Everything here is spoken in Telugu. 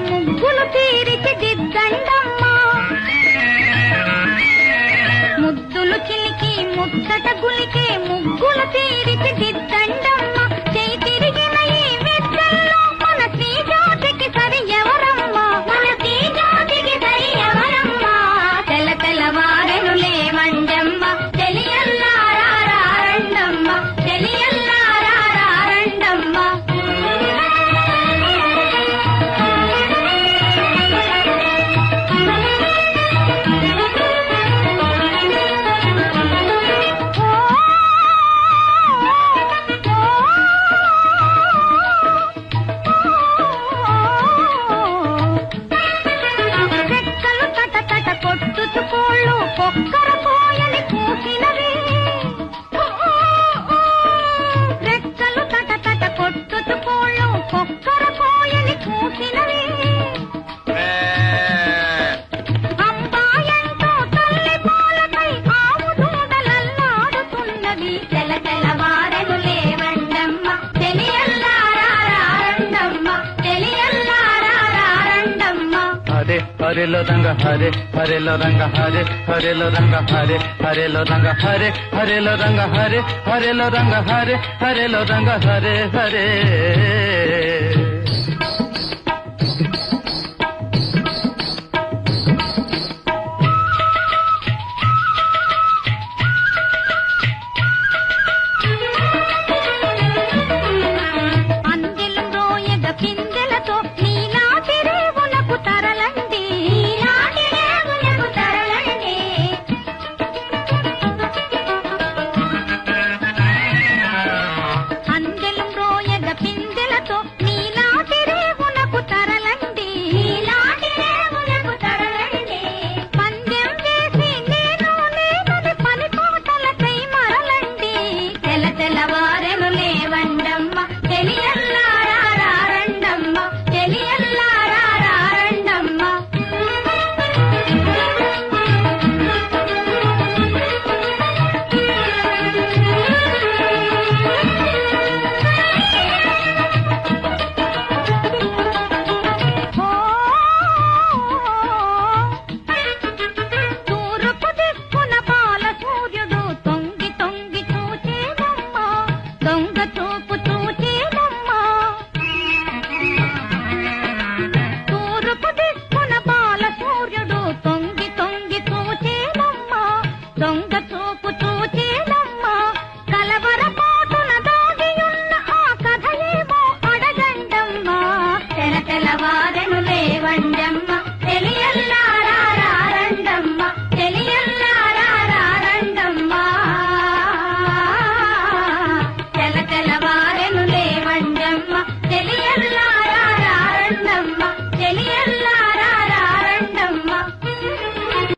ముగ్గులు తీరిచి దిద్దండమ్మా ముద్దులు చిలికి ముచ్చట గులికి ముగ్గులు తీరిచి దిద్దండమ్మా చేయి తిరిగిన ఈ విద్యల్లో మన శ్రీజోతికి సరి ఎవరమ్మా మన శ్రీజోతికి సరి ఎవరమ్మా తెల్ల తెల్లవారెను లేవండమ్మ తెలియల్లారండమ్మ తెలియల్లారండమ్మ కొక్కర పోయని కూసినవి రెక్కలు తట తట కొట్టుకోళ్ళు కొక్కర పోయని కూసినవి అంబాయంతో తల్లి పాలపై ఆవు దూడలల్లాడుతున్నది తెల తెలవారెను లేవండమ్మ తెలియల్లారండమ్మ తెలియల్లారండమ్మ హరే హరిలో రంగ హరే హరిలో రంగ హరే హరిలో రంగ హరే హరిలో రంగ హరే హరిలో రంగ హరే హరిలో రంగ హరే హరిలో రంగ హరే హరే అందెలు రోయగ పిందెలతో